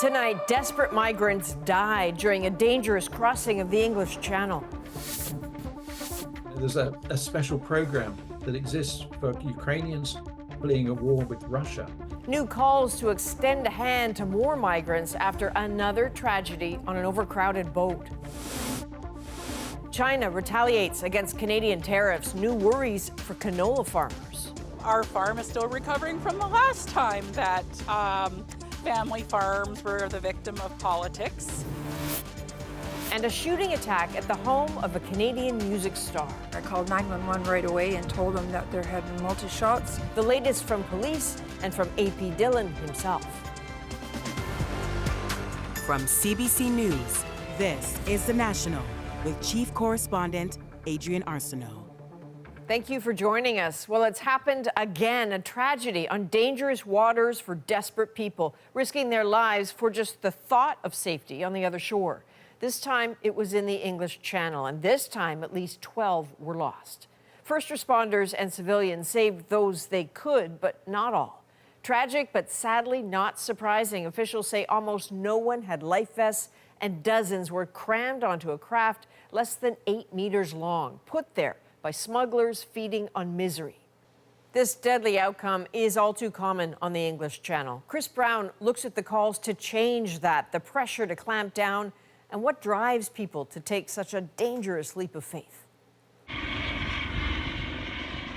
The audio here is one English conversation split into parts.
Tonight, desperate migrants died during a dangerous crossing of the English Channel. There's a special program that exists for Ukrainians fleeing a war with Russia. New calls to extend a hand to more migrants after another tragedy on an overcrowded boat. China retaliates against Canadian tariffs. New worries for canola farmers. Our farm is still recovering from the last time that family farms were the victim of politics. And a shooting attack at the home of a Canadian music star. I called 911 right away and told them that there had been multi-shots. The latest from police and from AP Dhillon himself. From CBC News, this is The National with Chief Correspondent Adrian Arsenault. Thank you for joining us. Well, it's happened again, a tragedy on dangerous waters for desperate people, risking their lives for just the thought of safety on the other shore. This time, it was in the English Channel, and this time, at least 12 were lost. First responders and civilians saved those they could, but not all. Tragic, but sadly not surprising. Officials say almost no one had life vests, and dozens were crammed onto a craft less than 8 meters long, put there by smugglers feeding on misery. This deadly outcome is all too common on the English Channel. Chris Brown looks at the calls to change that, the pressure to clamp down, and what drives people to take such a dangerous leap of faith.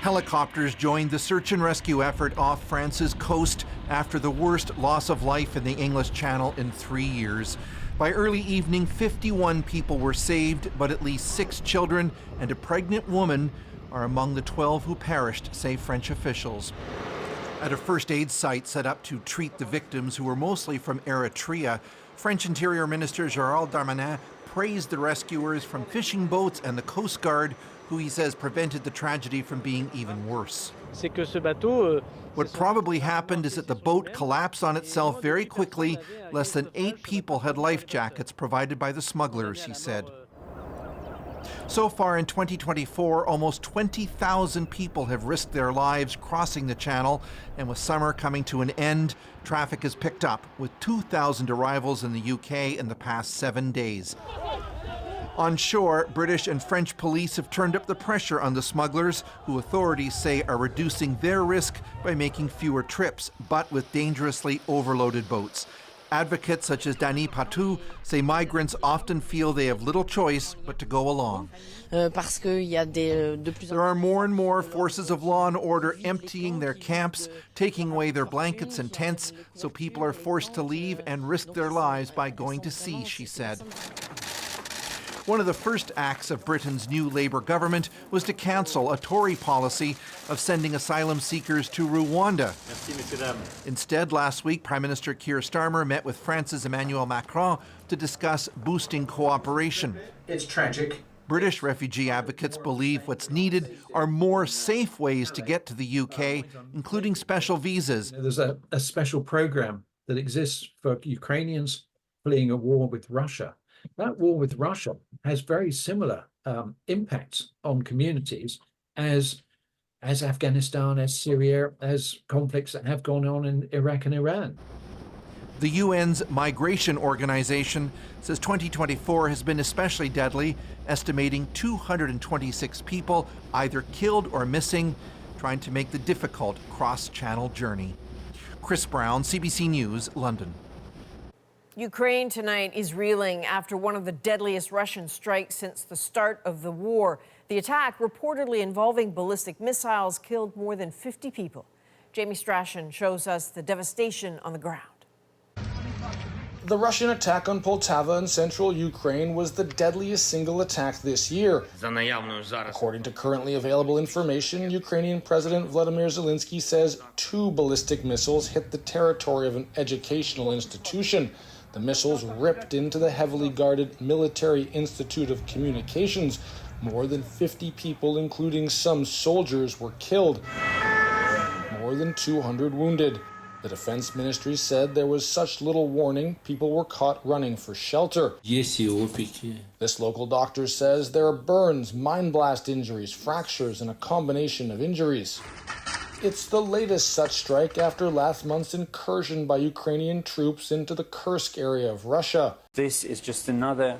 Helicopters joined the search and rescue effort off France's coast after the worst loss of life in the English Channel in 3 years. By early evening, 51 people were saved, but at least 6 children and a pregnant woman are among the 12 who perished, say French officials. At a first aid site set up to treat the victims, who were mostly from Eritrea, French Interior Minister Gérald Darmanin praised the rescuers from fishing boats and the Coast Guard, who he says prevented the tragedy from being even worse. What probably happened is that the boat collapsed on itself very quickly. Less than 8 people had life jackets provided by the smugglers, he said. So far in 2024, almost 20,000 people have risked their lives crossing the channel, and with summer coming to an end, traffic has picked up, with 2,000 arrivals in the UK in the past 7 days. On shore, British and French police have turned up the pressure on the smugglers, who authorities say are reducing their risk by making fewer trips, but with dangerously overloaded boats. Advocates such as Dani Patou say migrants often feel they have little choice but to go along. There are more and more forces of law and order emptying their camps, taking away their blankets and tents, so people are forced to leave and risk their lives by going to sea, she said. One of the first acts of Britain's new Labour government was to cancel a Tory policy of sending asylum seekers to Rwanda. Instead, last week, Prime Minister Keir Starmer met with France's Emmanuel Macron to discuss boosting cooperation. It's tragic. British refugee advocates believe what's needed are more safe ways to get to the UK, including special visas. There's a special program that exists for Ukrainians fleeing a war with Russia. That war with Russia has very similar impacts on communities as Afghanistan, as Syria, as conflicts that have gone on in Iraq and Iran. The UN's Migration Organization says 2024 has been especially deadly, estimating 226 people either killed or missing, trying to make the difficult cross-channel journey. Chris Brown, CBC News, London. Ukraine tonight is reeling after one of the deadliest Russian strikes since the start of the war. The attack, reportedly involving ballistic missiles, killed more than 50 people. Jamie Strachan shows us the devastation on the ground. The Russian attack on Poltava in central Ukraine was the deadliest single attack this year. According to currently available information, Ukrainian President Vladimir Zelensky says 2 ballistic missiles hit the territory of an educational institution. The missiles ripped into the heavily guarded Military Institute of Communications. More than 50 people, including some soldiers, were killed. More than 200 wounded. The Defense Ministry said there was such little warning, people were caught running for shelter. This local doctor says there are burns, mine blast injuries, fractures, and a combination of injuries. It's the latest such strike after last month's incursion by Ukrainian troops into the Kursk area of Russia. This is just another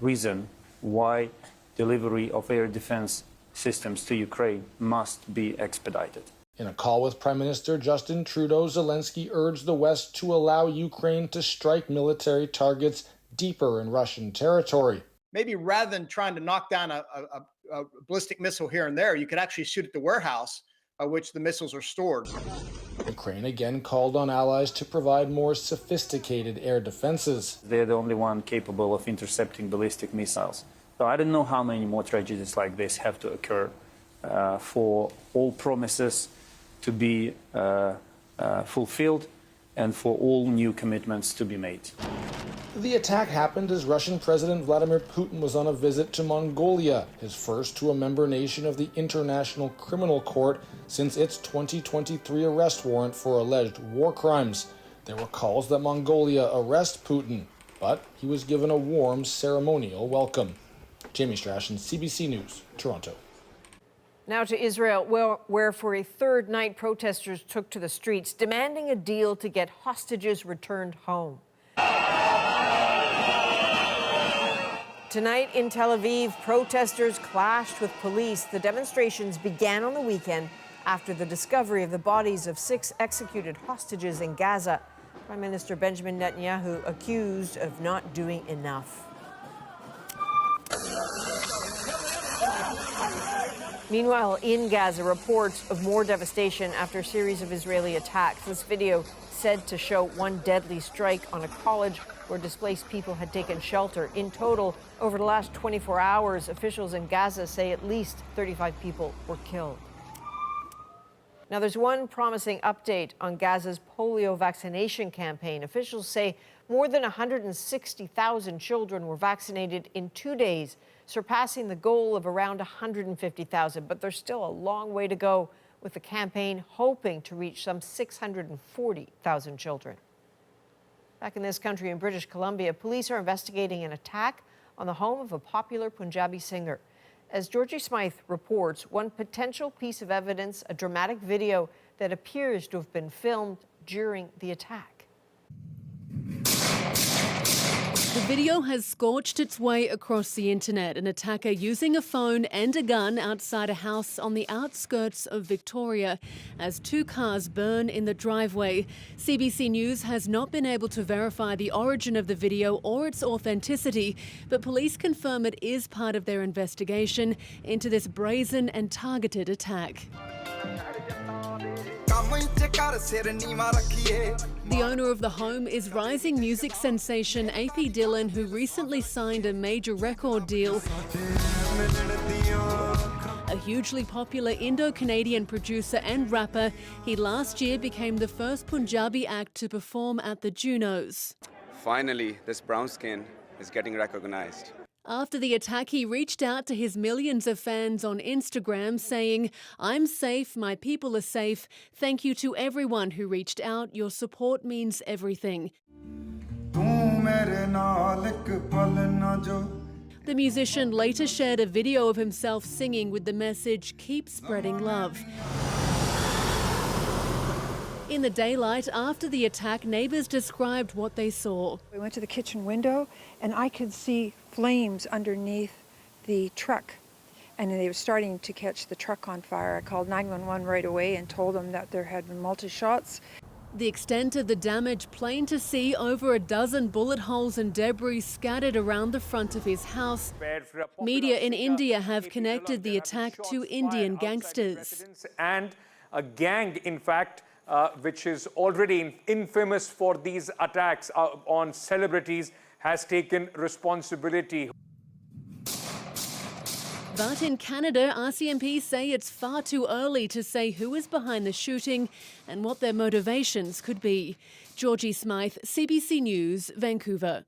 reason why delivery of air defense systems to Ukraine must be expedited. In a call with Prime Minister Justin Trudeau, Zelensky urged the West to allow Ukraine to strike military targets deeper in Russian territory. Maybe rather than trying to knock down a ballistic missile here and there, you could actually shoot at the warehouse by which the missiles are stored. Ukraine again called on allies to provide more sophisticated air defenses. They're the only one capable of intercepting ballistic missiles. So I don't know how many more tragedies like this have to occur for all promises to be fulfilled and for all new commitments to be made. The attack happened as Russian President Vladimir Putin was on a visit to Mongolia, his first to a member nation of the International Criminal Court since its 2023 arrest warrant for alleged war crimes. There were calls that Mongolia arrest Putin, but he was given a warm ceremonial welcome. Jamie Strachan, CBC News, Toronto. Now to Israel, where for a third night protesters took to the streets demanding a deal to get hostages returned home. Tonight in Tel Aviv, protesters clashed with police. The demonstrations began on the weekend after the discovery of the bodies of 6 executed hostages in Gaza. Prime Minister Benjamin Netanyahu accused of not doing enough. Meanwhile, in Gaza, reports of more devastation after a series of Israeli attacks. This video said to show one deadly strike on a college where displaced people had taken shelter. In total, over the last 24 hours, officials in Gaza say at least 35 people were killed. Now, there's one promising update on Gaza's polio vaccination campaign. Officials say more than 160,000 children were vaccinated in 2 days, surpassing the goal of around 150,000. But there's still a long way to go, with the campaign hoping to reach some 640,000 children. Back in this country, in British Columbia, police are investigating an attack on the home of a popular Punjabi singer. As Georgie Smythe reports, one potential piece of evidence, a dramatic video that appears to have been filmed during the attack. The video has scorched its way across the internet. An attacker using a phone and a gun outside a house on the outskirts of Victoria as 2 cars burn in the driveway. CBC News has not been able to verify the origin of the video or its authenticity, but police confirm it is part of their investigation into this brazen and targeted attack. The owner of the home is rising music sensation AP Dhillon, who recently signed a major record deal. A hugely popular Indo-Canadian producer and rapper, he last year became the first Punjabi act to perform at the Junos. Finally, this brown skin is getting recognized. After the attack, he reached out to his millions of fans on Instagram saying, "I'm safe, my people are safe. Thank you to everyone who reached out. Your support means everything." The musician later shared a video of himself singing with the message, "Keep spreading love." In the daylight after the attack, neighbours described what they saw. We went to the kitchen window and I could see flames underneath the truck, and they were starting to catch the truck on fire. I called 911 right away and told them that there had been multi-shots. The extent of the damage plain to see, over a dozen bullet holes and debris scattered around the front of his house. Media in India have connected the attack to Indian gangsters. And a gang, in fact, which is already infamous for these attacks on celebrities, has taken responsibility. But in Canada, RCMP say it's far too early to say who is behind the shooting and what their motivations could be. Georgie Smythe, CBC News, Vancouver.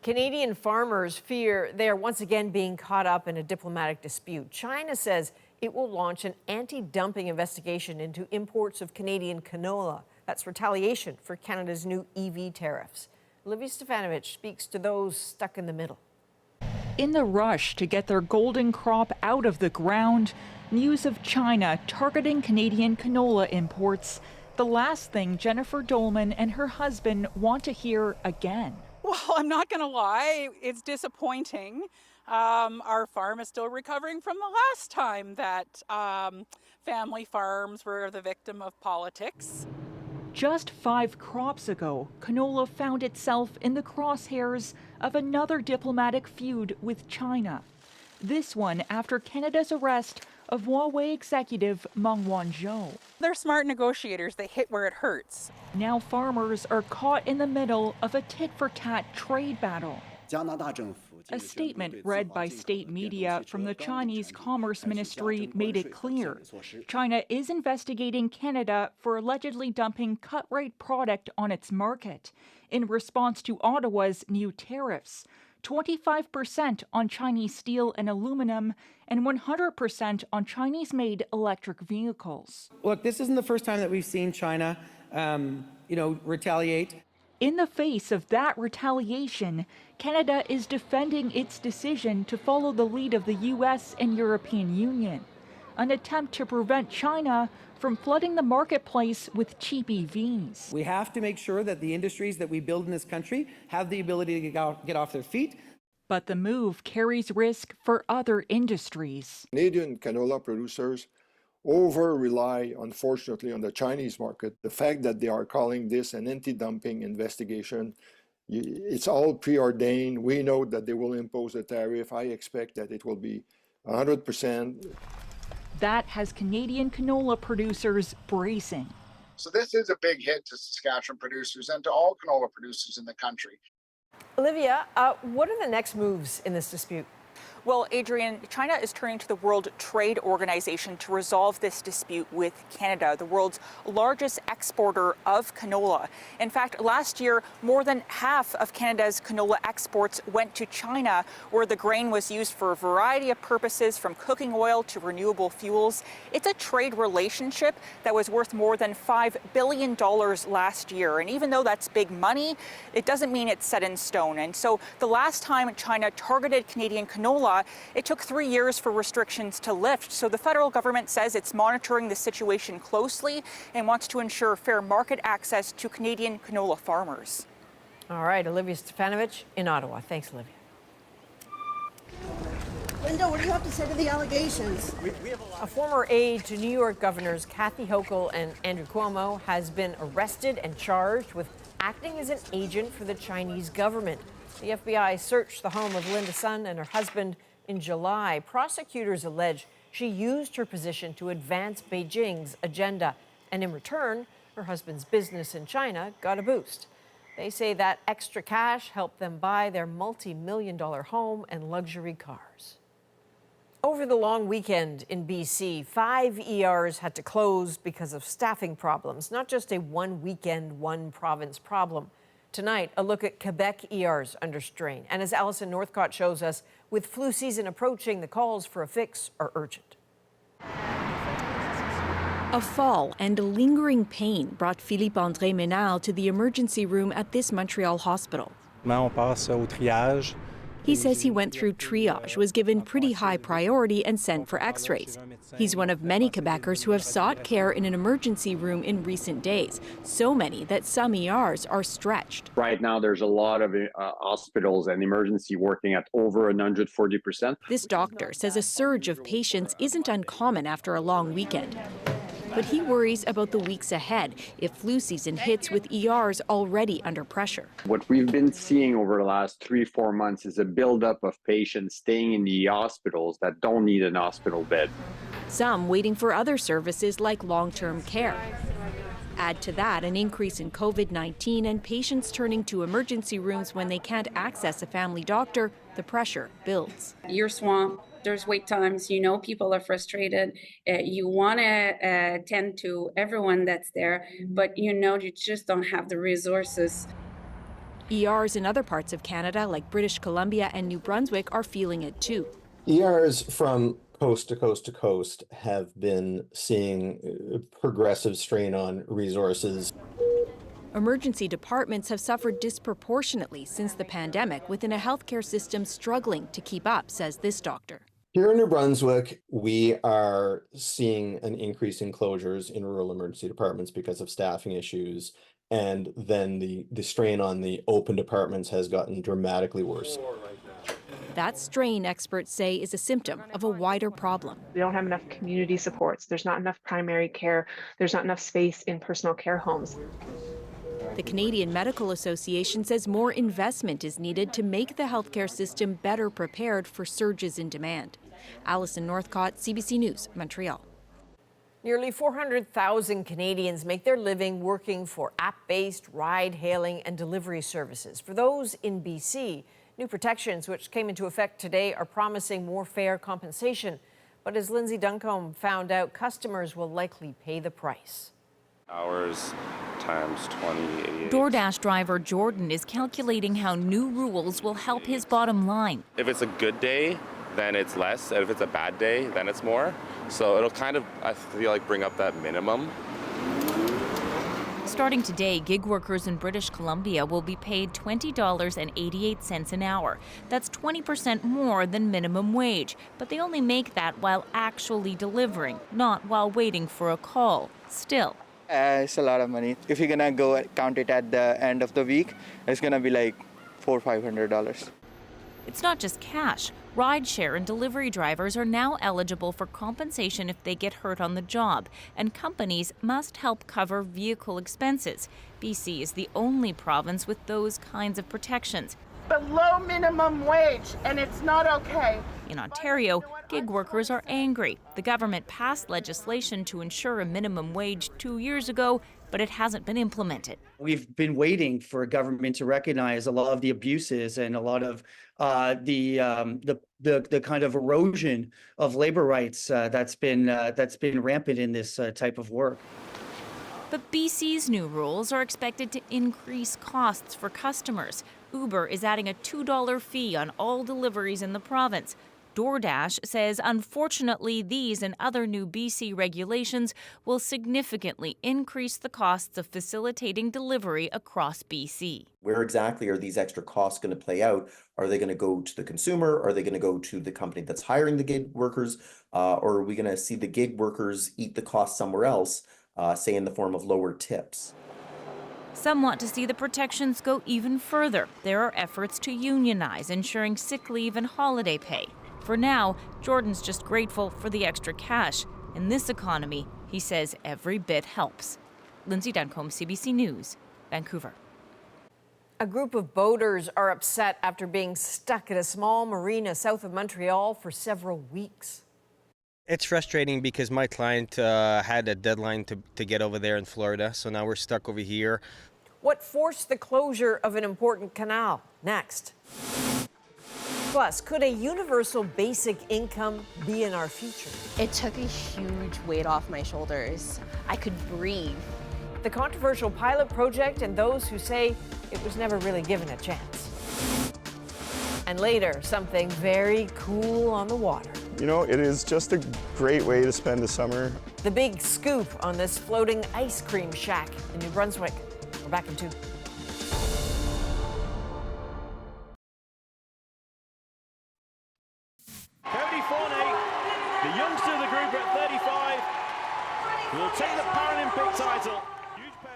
Canadian farmers fear they are once again being caught up in a diplomatic dispute. China says it will launch an anti-dumping investigation into imports of Canadian canola. That's retaliation for Canada's new EV tariffs. Olivia Stefanovic speaks to those stuck in the middle. In the rush to get their golden crop out of the ground, news of China targeting Canadian canola imports, the last thing Jennifer Dolman and her husband want to hear again. Well, I'm not going to lie, it's disappointing. Our farm is still recovering from the last time that family farms were the victim of politics. Just 5 crops ago, canola found itself in the crosshairs of another diplomatic feud with China. This one after Canada's arrest of Huawei executive Meng Wanzhou. They're smart negotiators. They hit where it hurts. Now farmers are caught in the middle of a tit-for-tat trade battle. A statement read by state media from the Chinese Commerce Ministry made it clear China is investigating Canada for allegedly dumping cut-rate product on its market in response to Ottawa's new tariffs. 25% on Chinese steel and aluminum, and 100% on Chinese-made electric vehicles. Look, this isn't the first time that we've seen China, retaliate. In the face of that retaliation, Canada is defending its decision to follow the lead of the U.S. and European Union, an attempt to prevent China from flooding the marketplace with cheap EVs. We have to make sure that the industries that we build in this country have the ability to get off their feet. But the move carries risk for other industries. Canadian canola producers over-rely, unfortunately, on the Chinese market. The fact that they are calling this an anti-dumping investigation, it's all preordained. We know that they will impose a tariff. I expect that it will be 100%. That has Canadian canola producers bracing. So this is a big hit to Saskatchewan producers and to all canola producers in the country. Olivia, what are the next moves in this dispute? Well, Adrian, China is turning to the World Trade Organization to resolve this dispute with Canada, the world's largest exporter of canola. In fact, last year, more than half of Canada's canola exports went to China, where the grain was used for a variety of purposes, from cooking oil to renewable fuels. It's a trade relationship that was worth more than $5 billion last year. And even though that's big money, it doesn't mean it's set in stone. And so the last time China targeted Canadian canola, it took 3 years for restrictions to lift. So the federal government says it's monitoring the situation closely and wants to ensure fair market access to Canadian canola farmers. All right, Olivia Stefanovich in Ottawa. Thanks, Olivia. Linda, what do you have to say to the allegations? A former aide to New York governors Kathy Hochul and Andrew Cuomo has been arrested and charged with acting as an agent for the Chinese government. The FBI searched the home of Linda Sun and her husband in July. Prosecutors allege she used her position to advance Beijing's agenda, and in return, her husband's business in China got a boost. They say that extra cash helped them buy their multi-million-dollar home and luxury cars. Over the long weekend in BC, 5 ERs had to close because of staffing problems, not just a one weekend, one province problem. Tonight, a look at Quebec ERs under strain. And as Alison Northcott shows us, with flu season approaching, the calls for a fix are urgent. A fall and lingering pain brought Philippe-André Ménard to the emergency room at this Montreal hospital. He says he went through triage, was given pretty high priority, and sent for x-rays. He's one of many Quebecers who have sought care in an emergency room in recent days, so many that some ERs are stretched. Right now, there's a lot of hospitals and emergency working at over 140%. This doctor says a surge of patients isn't uncommon after a long weekend. But he worries about the weeks ahead if flu season hits with ERs already under pressure. What we've been seeing over the last 3-4 months is a buildup of patients staying in the hospitals that don't need an hospital bed. Some waiting for other services like long-term care. Add to that an increase in COVID-19 and patients turning to emergency rooms when they can't access a family doctor, the pressure builds. You're swamped. There's wait times, people are frustrated. You want to tend to everyone that's there, but you just don't have the resources. ERs in other parts of Canada, like British Columbia and New Brunswick, are feeling it too. ERs from coast to coast to coast have been seeing progressive strain on resources. Emergency departments have suffered disproportionately since the pandemic, within a healthcare system struggling to keep up, says this doctor. Here in New Brunswick, we are seeing an increase in closures in rural emergency departments because of staffing issues. And then the strain on the open departments has gotten dramatically worse. That strain, experts say, is a symptom of a wider problem. We don't have enough community supports. There's not enough primary care. There's not enough space in personal care homes. The Canadian Medical Association says more investment is needed to make the healthcare system better prepared for surges in demand. Alison Northcott, CBC News, Montreal. Nearly 400,000 Canadians make their living working for app-based ride-hailing and delivery services. For those in BC, new protections which came into effect today are promising more fair compensation. But as Lindsay Duncombe found out, customers will likely pay the price. Hours times 20. DoorDash driver Jordan is calculating how new rules will help his bottom line. If it's a good day, then it's less, and if it's a bad day, then it's more. So it'll kind of, I feel like, bring up that minimum. Starting today, gig workers in British Columbia will be paid $20.88 an hour. That's 20% more than minimum wage, but they only make that while actually delivering, not while waiting for a call. Still, it's a lot of money. If you're gonna go count it at the end of the week, it's gonna be like $400 or $500. it's not just cash. Rideshare and delivery drivers are now eligible for compensation if they get hurt on the job, and companies must help cover vehicle expenses. BC is the only province with those kinds of protections. Below minimum wage, and it's not okay. In Ontario, gig workers are angry. The government passed legislation to ensure a minimum wage 2 years ago, but it hasn't been implemented. We've been waiting for a government to recognize a lot of the abuses and a lot of the kind of erosion of labor rights that's been rampant in this type of work. But BC's new rules are expected to increase costs for customers. Uber is adding a $2 fee on all deliveries in the province. DoorDash says, unfortunately, these and other new BC regulations will significantly increase the costs of facilitating delivery across BC. Where exactly are these extra costs going to play out? Are they going to go to the consumer? Are they going to go to the company that's hiring the gig workers? Or are we going to see the gig workers eat the cost somewhere else, say in the form of lower tips? Some want to see the protections go even further. There are efforts to unionize, ensuring sick leave and holiday pay. For now, Jordan's just grateful for the extra cash. In this economy, he says every bit helps. Lindsay Duncombe, CBC News, Vancouver. A group of boaters are upset after being stuck at a small marina south of Montreal for several weeks. It's frustrating because my client had a deadline to get over there in Florida, so now we're stuck over here. What forced the closure of an important canal? Next. Plus, could a universal basic income be in our future? It took a huge weight off my shoulders. I could breathe. The controversial pilot project and those who say it was never really given a chance. And later, something very cool on the water. You know, it is just a great way to spend the summer. The big scoop on this floating ice cream shack in New Brunswick. We're back in 2. The youngster of the group at 35 will take the Paralympic title.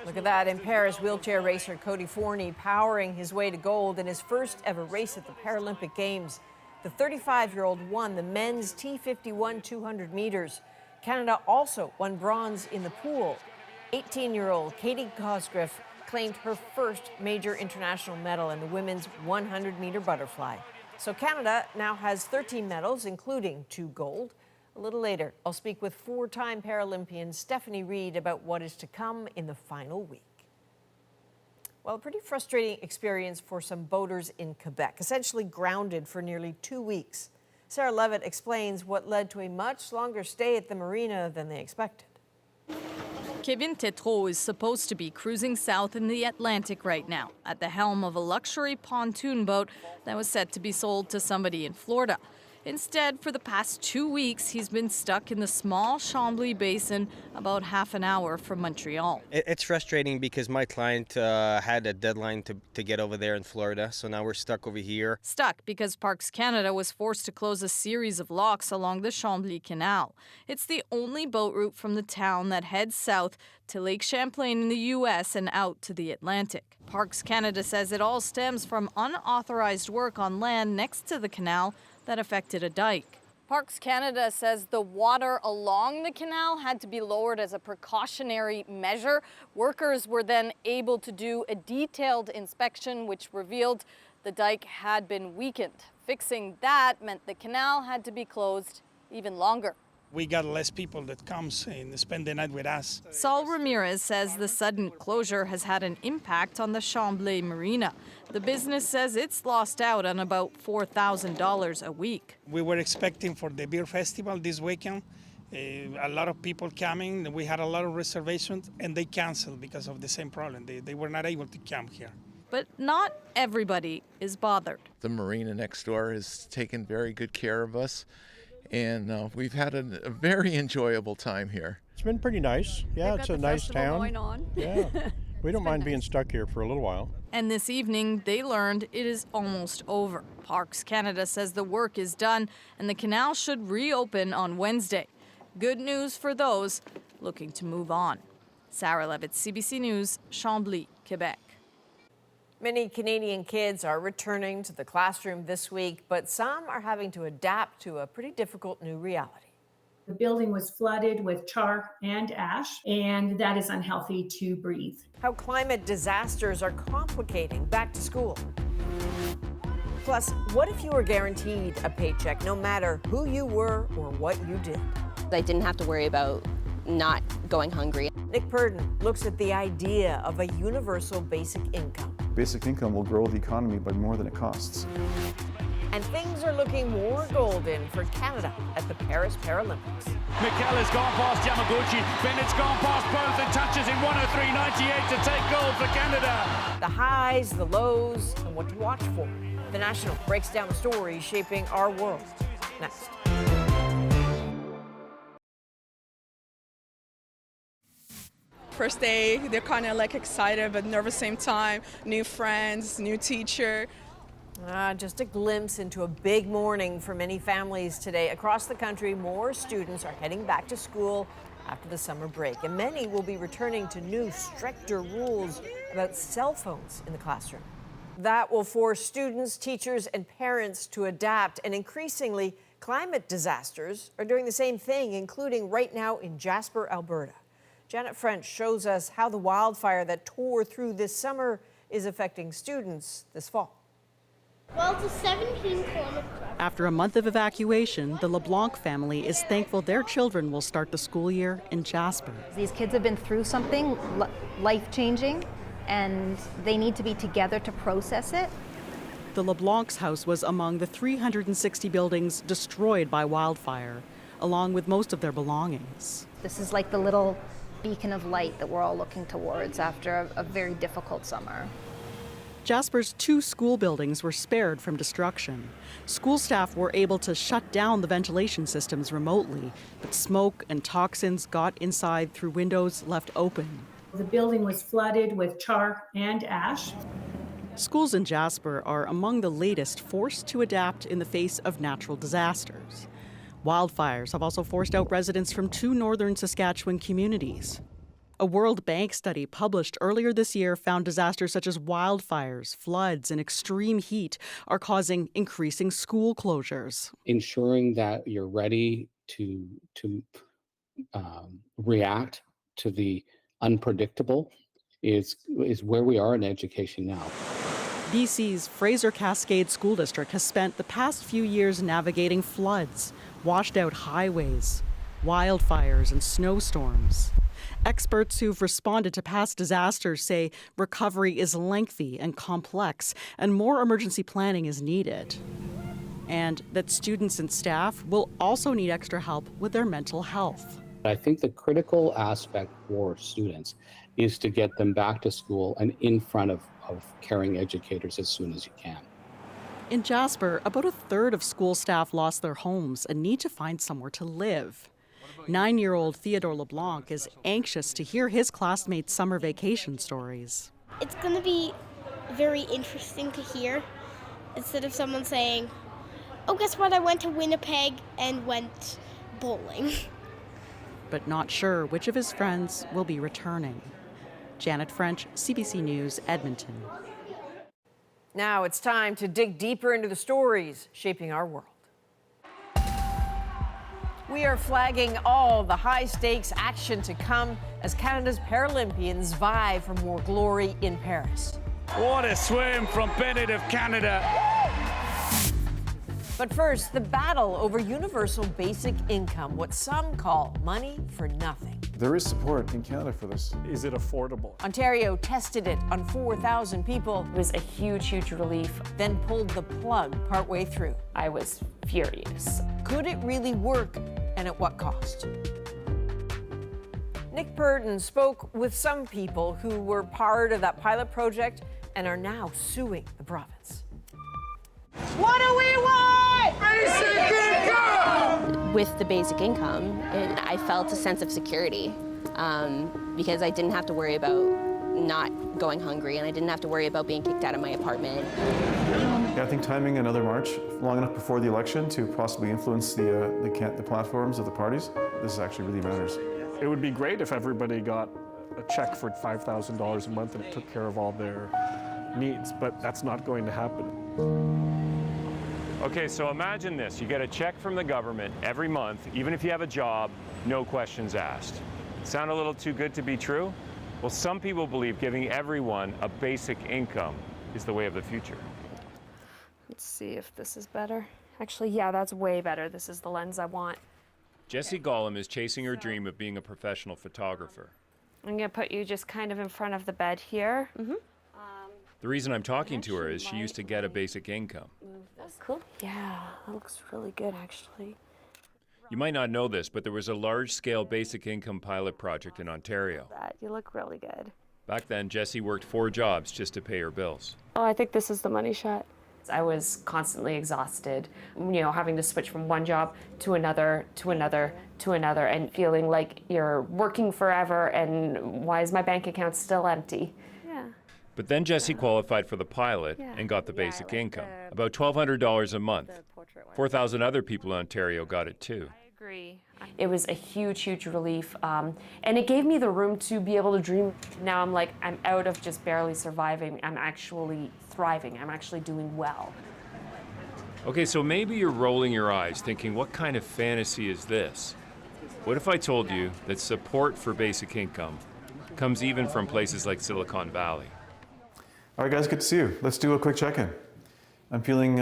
Look at that, in Paris, wheelchair racer Cody Forney powering his way to gold in his first ever race at the Paralympic Games. The 35-year-old won the men's T51 200 meters. Canada also won bronze in the pool. 18-year-old Katie Cosgriff claimed her first major international medal in the women's 100-meter butterfly. So Canada now has 13 medals, including 2 gold. A little later, I'll speak with 4-time Paralympian Stephanie Reed about what is to come in the final week. Well, a pretty frustrating experience for some boaters in Quebec, essentially grounded for nearly 2 weeks. Sarah Levitt explains what led to a much longer stay at the marina than they expected. Kevin Tétrault is supposed to be cruising south in the Atlantic right now, at the helm of a luxury pontoon boat that was set to be sold to somebody in Florida. Instead, for the past 2 weeks, he's been stuck in the small Chambly Basin, about half an hour from Montreal. It's frustrating because my client had a deadline to get over there in Florida, so now we're stuck over here. Stuck because Parks Canada was forced to close a series of locks along the Chambly Canal. It's the only boat route from the town that heads south to Lake Champlain in the U.S. and out to the Atlantic. Parks Canada says it all stems from unauthorized work on land next to the canal that affected a dike. Parks Canada says the water along the canal had to be lowered as a precautionary measure. Workers were then able to do a detailed inspection, which revealed the dike had been weakened. Fixing that meant the canal had to be closed even longer. We got less people that comes and spend the night with us. Saul Ramirez says the sudden closure has had an impact on the Chambly Marina. The business says it's lost out on about $4,000 a week. We were expecting for the beer festival this weekend. A lot of people coming. We had a lot of reservations and they canceled because of the same problem. They were not able to come here. But not everybody is bothered. The marina next door has taken very good care of us. And we've had a very enjoyable time here. It's been pretty nice. Yeah, it's a nice town. Going on. Yeah, we don't mind being stuck here for a little while. And this evening, they learned it is almost over. Parks Canada says the work is done and the canal should reopen on Wednesday. Good news for those looking to move on. Sarah Levitt, CBC News, Chambly, Quebec. Many Canadian kids are returning to the classroom this week, but some are having to adapt to a pretty difficult new reality. The building was flooded with char and ash, and that is unhealthy to breathe. How climate disasters are complicating back to school. Plus, what if you were guaranteed a paycheck no matter who you were or what you did? I didn't have to worry about not going hungry. Nick Purdon looks at the idea of a universal basic income. Basic income will grow the economy by more than it costs. And things are looking more golden for Canada at the Paris Paralympics. Mikel has gone past Yamaguchi. Bennett's gone past both and touches in 1:03.98 to take gold for Canada. The highs, the lows, and what to watch for. The National breaks down the stories shaping our world. Next. First day, they're kind of like excited but nervous same time. New friends, new teacher. Just a glimpse into a big morning for many families today. Across the country, more students are heading back to school after the summer break, and many will be returning to new, stricter rules about cell phones in the classroom. That will force students, teachers, and parents to adapt, and increasingly, climate disasters are doing the same thing, including right now in Jasper, Alberta. Janet French shows us how the wildfire that tore through this summer is affecting students this fall. Well, it's a 17-kilometer drive. After a month of evacuation, the LeBlanc family is thankful their children will start the school year in Jasper. These kids have been through something life-changing, and they need to be together to process it. The LeBlanc's house was among the 360 buildings destroyed by wildfire, along with most of their belongings. This is like the little beacon of light that we're all looking towards after a very difficult summer. Jasper's 2 school buildings were spared from destruction. School staff were able to shut down the ventilation systems remotely, but smoke and toxins got inside through windows left open. The building was flooded with char and ash. Schools in Jasper are among the latest forced to adapt in the face of natural disasters. Wildfires have also forced out residents from 2 northern Saskatchewan communities. A World Bank study published earlier this year found disasters such as wildfires, floods, and extreme heat are causing increasing school closures. Ensuring that you're ready to react to the unpredictable is where we are in education now. BC's Fraser Cascade School District has spent the past few years navigating floods, washed out highways, wildfires, and snowstorms. Experts who've responded to past disasters say recovery is lengthy and complex, and more emergency planning is needed. And that students and staff will also need extra help with their mental health. I think the critical aspect for students is to get them back to school and in front of caring educators as soon as you can. In Jasper, about a third of school staff lost their homes and need to find somewhere to live. 9-year-old Theodore LeBlanc is anxious to hear his classmates' summer vacation stories. It's going to be very interesting to hear, instead of someone saying, oh, guess what, I went to Winnipeg and went bowling. But not sure which of his friends will be returning. Janet French, CBC News, Edmonton. Now it's time to dig deeper into the stories shaping our world. We are flagging all the high-stakes action to come as Canada's Paralympians vie for more glory in Paris. What a swim from Bennett of Canada. But first, the battle over universal basic income, what some call money for nothing. There is support in Canada for this. Is it affordable? Ontario tested it on 4,000 people. It was a huge, huge relief. Then pulled the plug partway through. I was furious. Could it really work, and at what cost? Nick Purden spoke with some people who were part of that pilot project and are now suing the province. What do we want? Basic income! With the basic income, I felt a sense of security because I didn't have to worry about not going hungry, and I didn't have to worry about being kicked out of my apartment. Yeah, I think timing another march long enough before the election to possibly influence the platforms of the parties, this actually really matters. It would be great if everybody got a check for $5,000 a month and it took care of all their needs, but that's not going to happen. Okay, so imagine this. You get a check from the government every month, even if you have a job, no questions asked. Sound a little too good to be true? Well, some people believe giving everyone a basic income is the way of the future. Let's see if this is better. Actually, yeah, that's way better. This is the lens I want. Jessie Gollum is chasing her dream of being a professional photographer. I'm gonna put you just kind of in front of the bed here. The reason I'm talking to her is she used to get a basic income. That's cool. Yeah, that looks really good, actually. You might not know this, but there was a large-scale basic income pilot project in Ontario. You look really good. Back then, Jessie worked 4 jobs just to pay her bills. Oh, I think this is the money shot. I was constantly exhausted, having to switch from one job to another, to another, to another, and feeling like you're working forever and why is my bank account still empty? Yeah. But then Jessie qualified for the pilot and got the basic income, about $1,200 a month. 4,000 other people in Ontario got it too. I agree. It was a huge, huge relief, and it gave me the room to be able to dream. Now I'm like, I'm out of just barely surviving. I'm actually thriving. I'm actually doing well. Okay, so maybe you're rolling your eyes thinking, what kind of fantasy is this? What if I told you that support for basic income comes even from places like Silicon Valley? All right, guys, good to see you. Let's do a quick check-in. I'm feeling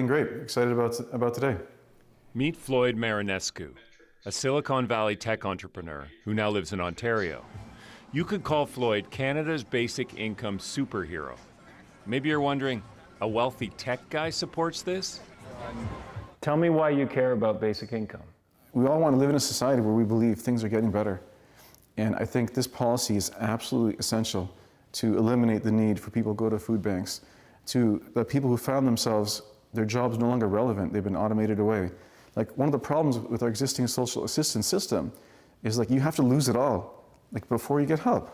great, excited about today. Meet Floyd Marinescu, a Silicon Valley tech entrepreneur who now lives in Ontario. You could call Floyd Canada's basic income superhero. Maybe you're wondering, a wealthy tech guy supports this? Tell me why you care about basic income. We all want to live in a society where we believe things are getting better. And I think this policy is absolutely essential to eliminate the need for people to go to food banks, to the people who found themselves, their jobs no longer relevant, they've been automated away. Like, one of the problems with our existing social assistance system is, like, you have to lose it all, like, before you get help.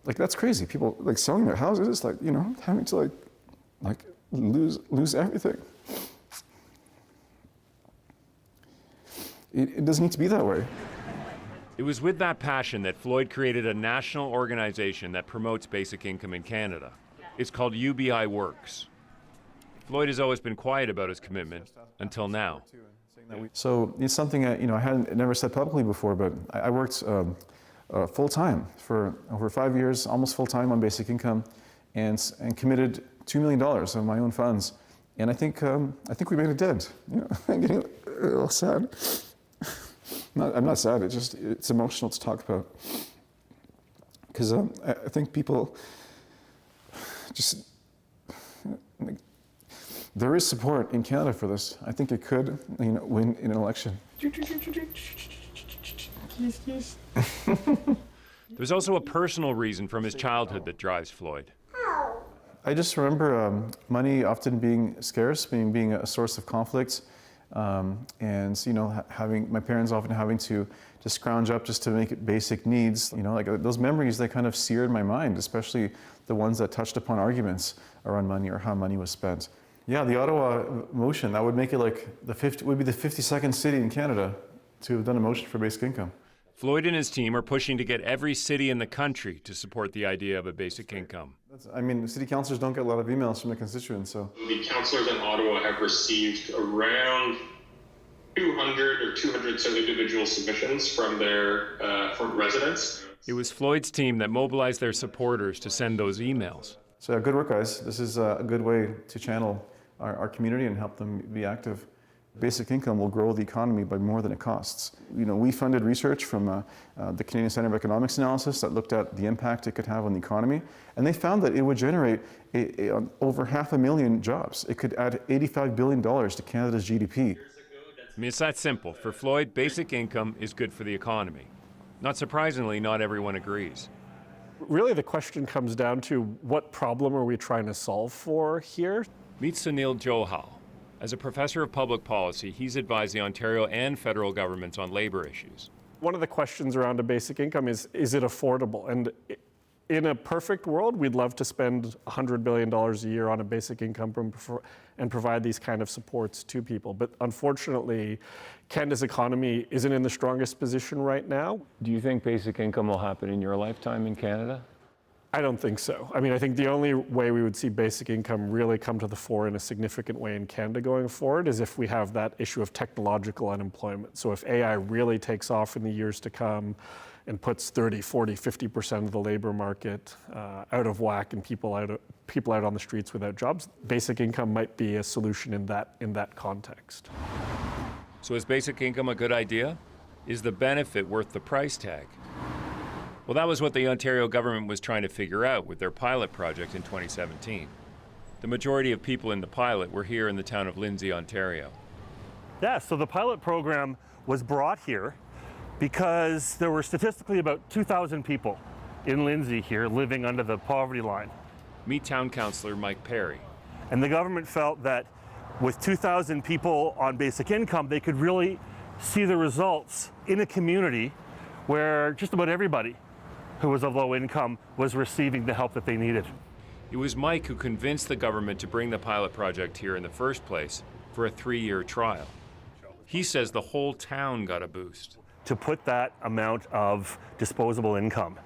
Like, that's crazy. People, like, selling their houses, like, having to, like lose everything. It doesn't need to be that way. It was with that passion that Floyd created a national organization that promotes basic income in Canada. It's called UBI Works. Floyd has always been quiet about his commitment until now. So it's something I hadn't never said publicly before, but I worked full-time for over 5 years, almost full-time on basic income, and committed $2 million of my own funds. And I think we made a dent. I'm getting a little sad. I'm not sad. It's emotional to talk about, because I think people just. There is support in Canada for this. I think it could, win in an election. There's also a personal reason from his childhood that drives Floyd. I just remember money often being scarce, being a source of conflict, and having my parents often having to scrounge up just to make it basic needs. Like those memories, they kind of seared in my mind, especially the ones that touched upon arguments around money or how money was spent. Yeah, the Ottawa motion, that would make it like would be the 52nd city in Canada to have done a motion for basic income. Floyd and his team are pushing to get every city in the country to support the idea of a basic income. City councillors don't get a lot of emails from their constituents, so. The councillors in Ottawa have received around 200 or 200 some individual submissions from their from residents. It was Floyd's team that mobilized their supporters to send those emails. So good work, guys. This is a good way to channel our community and help them be active. Basic income will grow the economy by more than it costs. We funded research from the Canadian Centre of Economics Analysis that looked at the impact it could have on the economy, and they found that it would generate over 500,000 jobs. It could add $85 billion to Canada's GDP. I mean, it's that simple. For Floyd, basic income is good for the economy. Not surprisingly, not everyone agrees. Really, the question comes down to what problem are we trying to solve for here? Meet Sunil Johal. As a professor of public policy, he's advised the Ontario and federal governments on labor issues. One of the questions around a basic income is it affordable? And in a perfect world, we'd love to spend $100 billion a year on a basic income and provide these kind of supports to people. But unfortunately, Canada's economy isn't in the strongest position right now. Do you think basic income will happen in your lifetime in Canada? I don't think so. I mean, I think the only way we would see basic income really come to the fore in a significant way in Canada going forward is if we have that issue of technological unemployment. So if AI really takes off in the years to come and puts 30, 40, 50% of the labor market out of whack and people out on the streets without jobs, basic income might be a solution in that context. So is basic income a good idea? Is the benefit worth the price tag? Well, that was what the Ontario government was trying to figure out with their pilot project in 2017. The majority of people in the pilot were here in the town of Lindsay, Ontario. Yeah, so the pilot program was brought here because there were statistically about 2,000 people in Lindsay here living under the poverty line. Meet town councillor Mike Perry. And the government felt that with 2,000 people on basic income, they could really see the results in a community where just about everybody who was of low income was receiving the help that they needed. It was Mike who convinced the government to bring the pilot project here in the first place for a 3-year trial. He says the whole town got a boost. To put that amount of disposable income,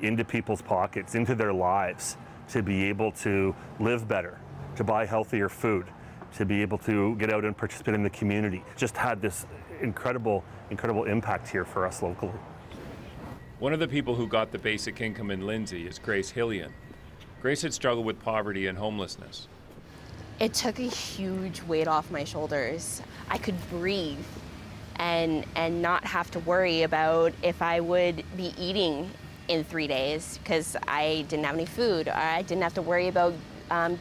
into people's pockets, into their lives, to be able to live better, to buy healthier food, to be able to get out and participate in the community, just had this incredible impact here for us locally. One of the people who got the basic income in Lindsay is Grace Dhillon. Grace had struggled with poverty and homelessness. It took a huge weight off my shoulders. I could breathe and not have to worry about if I would be eating in 3 days because I didn't have any food. I didn't have to worry about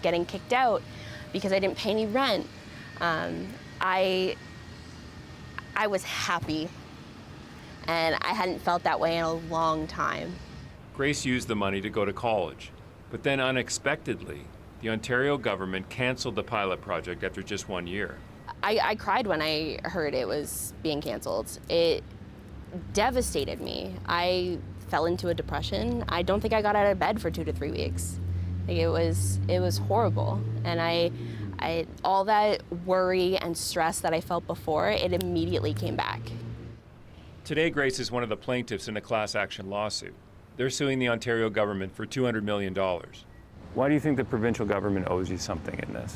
getting kicked out because I didn't pay any rent. I was happy. And I hadn't felt that way in a long time. Grace used the money to go to college, but then unexpectedly, the Ontario government canceled the pilot project after just 1 year. I cried when I heard it was being canceled. It devastated me. I fell into a depression. I don't think I got out of bed for 2 to 3 weeks. It was horrible. And I all that worry and stress that I felt before, it immediately came back. Today, Grace is one of the plaintiffs in a class action lawsuit. They're suing the Ontario government for $200 million. Why do you think the provincial government owes you something in this?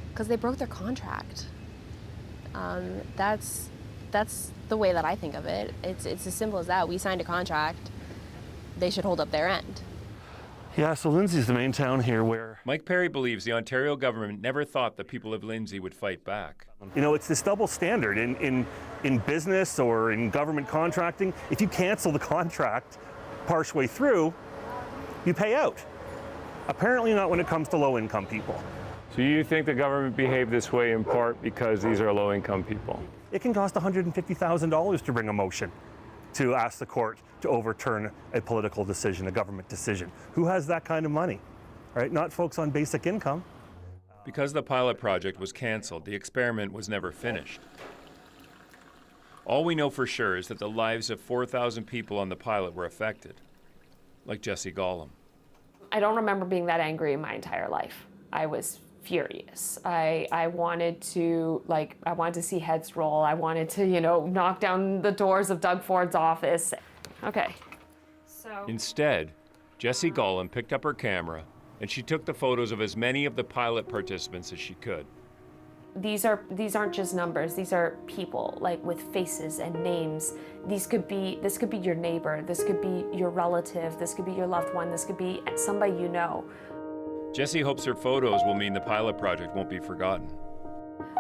Because they broke their contract. That's the way that I think of it. It's as simple as that. We signed a contract. They should hold up their end. Yeah, so Lindsay's the main town here where... Mike Perry believes the Ontario government never thought the people of Lindsay would fight back. It's this double standard in business or in government contracting. If you cancel the contract partially through, you pay out. Apparently not when it comes to low-income people. So you think the government behaved this way in part because these are low-income people? It can cost $150,000 to bring a motion. to ask the court to overturn a political decision, a government decision. Who has that kind of money, right? Not folks on basic income. Because the pilot project was canceled, the experiment was never finished. All we know for sure is that the lives of 4,000 people on the pilot were affected, like Jessie Gollum. I don't remember being that angry in my entire life. I was furious. I wanted to see heads roll. I wanted to, knock down the doors of Doug Ford's office. Okay. So instead, Jessie Gollum picked up her camera and she took the photos of as many of the pilot participants as she could. These aren't just numbers. These are people, with faces and names. This could be your neighbor. This could be your relative. This could be your loved one. This could be somebody you know. Jessie hopes her photos will mean the pilot project won't be forgotten.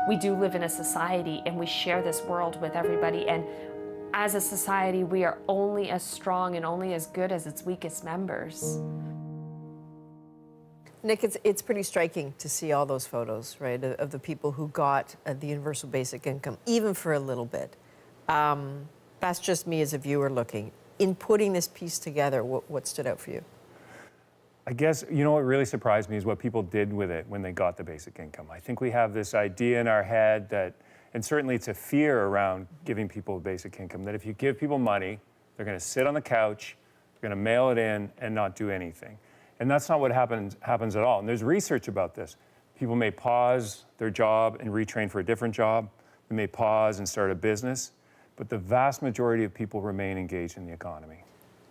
We do live in a society and we share this world with everybody, and as a society we are only as strong and only as good as its weakest members. Nick, it's pretty striking to see all those photos, right, of the people who got the universal basic income, even for a little bit. That's just me as a viewer looking. In putting this piece together, what stood out for you? I guess, what really surprised me is what people did with it when they got the basic income. I think we have this idea in our head that, and certainly it's a fear around giving people a basic income, that if you give people money, they're going to sit on the couch, they're going to mail it in and not do anything. And that's not what happens at all. And there's research about this. People may pause their job and retrain for a different job. They may pause and start a business. But the vast majority of people remain engaged in the economy.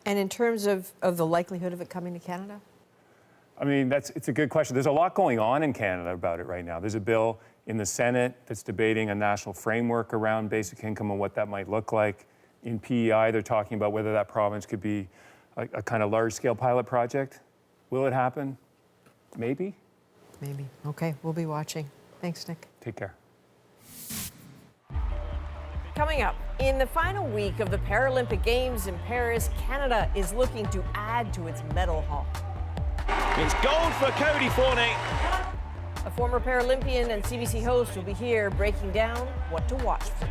And in terms of the likelihood of it coming to Canada? I mean, it's a good question. There's a lot going on in Canada about it right now. There's a bill in the Senate that's debating a national framework around basic income and what that might look like. In PEI, they're talking about whether that province could be a kind of large-scale pilot project. Will it happen? Maybe. Maybe. Okay, we'll be watching. Thanks, Nick. Take care. Coming up, in the final week of the Paralympic Games in Paris, Canada is looking to add to its medal haul. It's gold for Cody Forney. A former Paralympian and CBC host will be here breaking down what to watch for.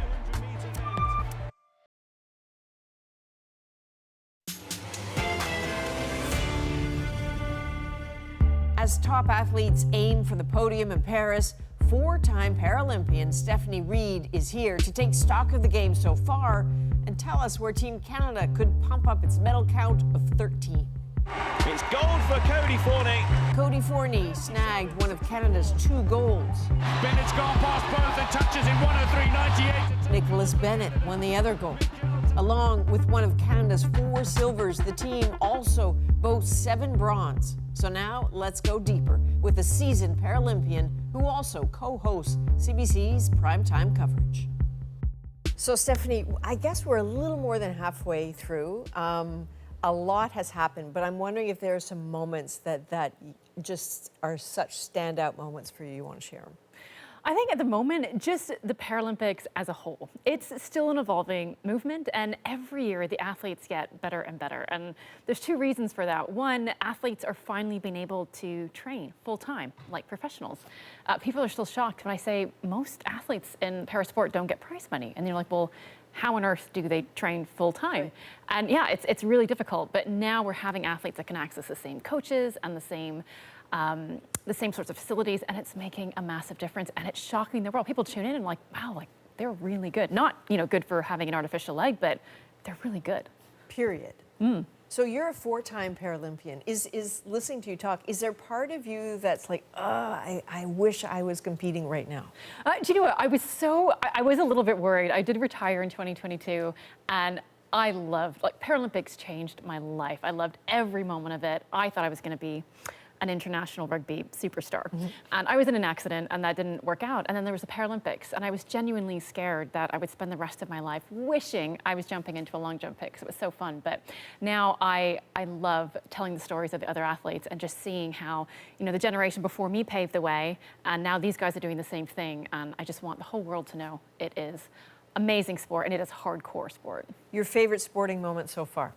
As top athletes aim for the podium in Paris, four-time Paralympian Stephanie Reid is here to take stock of the game so far and tell us where Team Canada could pump up its medal count of 13. It's gold for Cody Forney. Cody Forney snagged one of Canada's 2 golds. Bennett's gone past both and touches in 1:03.98. Nicholas Bennett won the other gold. Along with one of Canada's 4 silvers, the team also boasts 7 bronze. So now let's go deeper with a seasoned Paralympian who also co-hosts CBC's primetime coverage. So Stephanie, I guess we're a little more than halfway through. A lot has happened, but I'm wondering if there are some moments that just are such standout moments for you. You want to share them? I think at the moment, just the Paralympics as a whole, it's still an evolving movement, and every year the athletes get better and better. And there's 2 reasons for that. One, athletes are finally being able to train full-time, like professionals. People are still shocked when I say most athletes in parasport don't get prize money. And they're like, well, how on earth do they train full-time? Right. And yeah, it's really difficult, but now we're having athletes that can access the same coaches and the same sorts of facilities, and it's making a massive difference, and it's shocking the world. People tune in and like, wow, they're really good. Not, good for having an artificial leg, but they're really good. Period. So you're a 4-time Paralympian. Is listening to you talk, is there part of you that's like, I wish I was competing right now? Do you know what? I was a little bit worried. I did retire in 2022, and I loved, Paralympics changed my life. I loved every moment of it. I thought I was going to be an international rugby superstar. And I was in an accident and that didn't work out. And then there was the Paralympics, and I was genuinely scared that I would spend the rest of my life wishing I was jumping into a long jump pit, because it was so fun. But now I love telling the stories of the other athletes and just seeing how, the generation before me paved the way, and now these guys are doing the same thing. And I just want the whole world to know it is amazing sport, and it is hardcore sport. Your favorite sporting moment so far?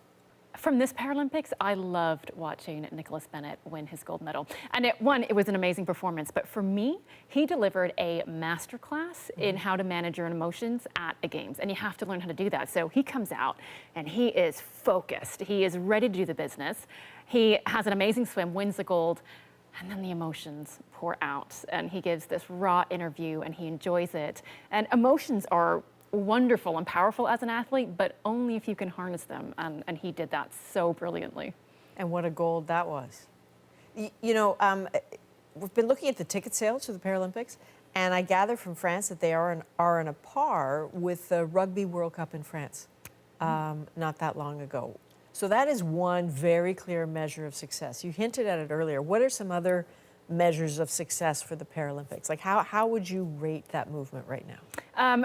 From this Paralympics, I loved watching Nicholas Bennett win his gold medal. And it was an amazing performance, but for me, he delivered a masterclass in how to manage your emotions at the games, and you have to learn how to do that. So he comes out and he is focused. He is ready to do the business. He has an amazing swim, wins the gold, and then the emotions pour out, and he gives this raw interview and he enjoys it. And emotions are wonderful and powerful as an athlete, but only if you can harness them, and he did that so brilliantly. And what a gold that was. You know, we've been looking at the ticket sales for the Paralympics, and I gather from France that they are on a par with the Rugby World Cup in France not that long ago. So that is one very clear measure of success. You hinted at it earlier. What are some other measures of success for the Paralympics? Like how would you rate that movement right now?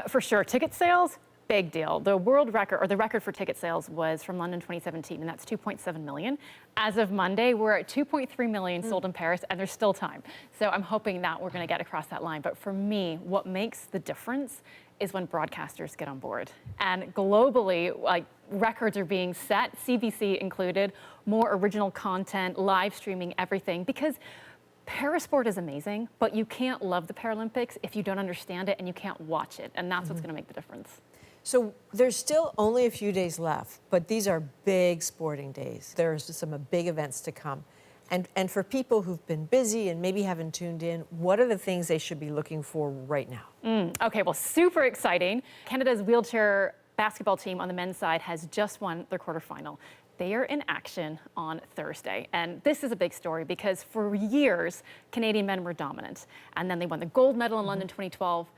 For sure, ticket sales, big deal. The world record, or the record for ticket sales, was from London 2017, and that's 2.7 million. As of Monday, we're at 2.3 million sold in Paris, and there's still time. So I'm hoping that we're going to get across that line. But for me, what makes the difference is when broadcasters get on board. And globally, like, records are being set, CBC included, more original content, live streaming, everything, because Parasport is amazing, but you can't love the Paralympics if you don't understand it and you can't watch it, and that's what's going to make the difference. So there's still only a few days left, but these are big sporting days. There's some big events to come. And for people who've been busy and maybe haven't tuned in, what are the things they should be looking for right now? Okay, well, super exciting. Canada's wheelchair basketball team on the men's side has just won their quarterfinal. They are in action on Thursday. And this is a big story because for years, Canadian men were dominant. And then they won the gold medal in London 2012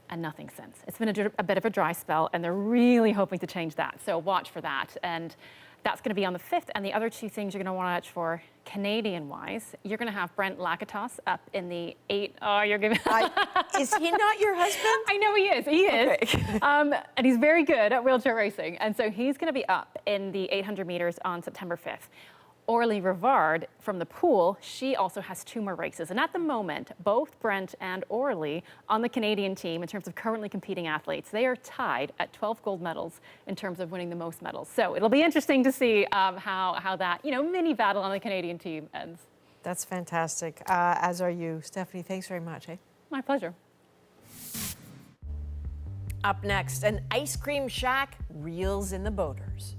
and nothing since. It's been a bit of a dry spell, and they're really hoping to change that. So watch for that. And that's going to be on the 5th. And the other two things you're going to want to watch for, Canadian-wise, you're going to have Brent Lakatos up in the 8. Oh, you're giving. Is he not your husband? I know he is. He is. Okay. And he's very good at wheelchair racing. And so he's going to be up in the 800 meters on September 5th. Orly Rivard from the pool, she also has 2 more races. And at the moment, both Brent and Orly on the Canadian team, in terms of currently competing athletes, they are tied at 12 gold medals in terms of winning the most medals. So it'll be interesting to see how that, mini battle on the Canadian team ends. That's fantastic, as are you. Stephanie, thanks very much. Eh? My pleasure. Up next, an ice cream shack reels in the boaters.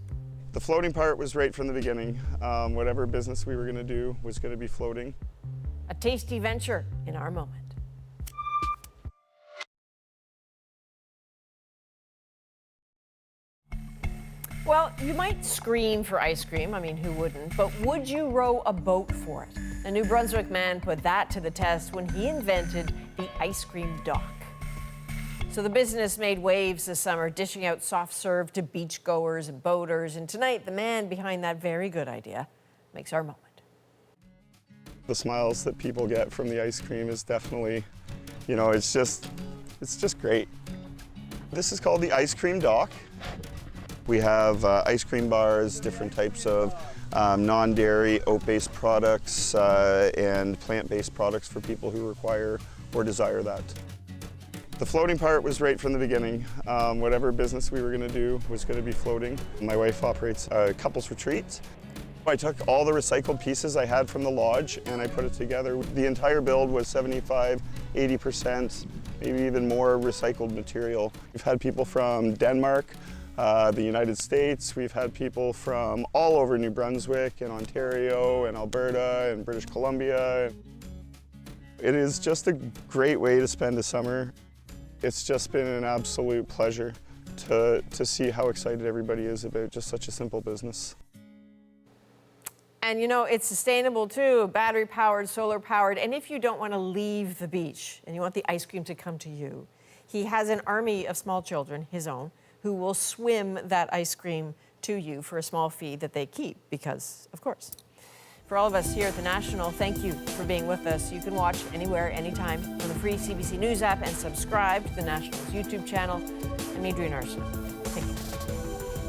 The floating part was right from the beginning. Whatever business we were going to do was going to be floating. A tasty venture in our moment. Well, you might scream for ice cream. I mean, who wouldn't? But would you row a boat for it? A New Brunswick man put that to the test when he invented the ice cream dock. So the business made waves this summer, dishing out soft serve to beachgoers and boaters. And tonight, the man behind that very good idea makes our moment. The smiles that people get from the ice cream is definitely, it's just great. This is called the ice cream dock. We have ice cream bars, different types of non-dairy, oat-based products, and plant-based products for people who require or desire that. The floating part was right from the beginning. Whatever business we were going to do was going to be floating. My wife operates a couples retreat. I took all the recycled pieces I had from the lodge and I put it together. The entire build was 75, 80%, maybe even more recycled material. We've had people from Denmark, the United States. We've had people from all over New Brunswick and Ontario and Alberta and British Columbia. It is just a great way to spend a summer. It's just been an absolute pleasure to see how excited everybody is about just such a simple business. And it's sustainable too, battery powered, solar powered. And if you don't want to leave the beach and you want the ice cream to come to you, he has an army of small children, his own, who will swim that ice cream to you for a small fee that they keep because, of course. For all of us here at The National, thank you for being with us. You can watch anywhere, anytime on the free CBC News app and subscribe to The National's YouTube channel. I'm Adrienne Arsenault. Thank you.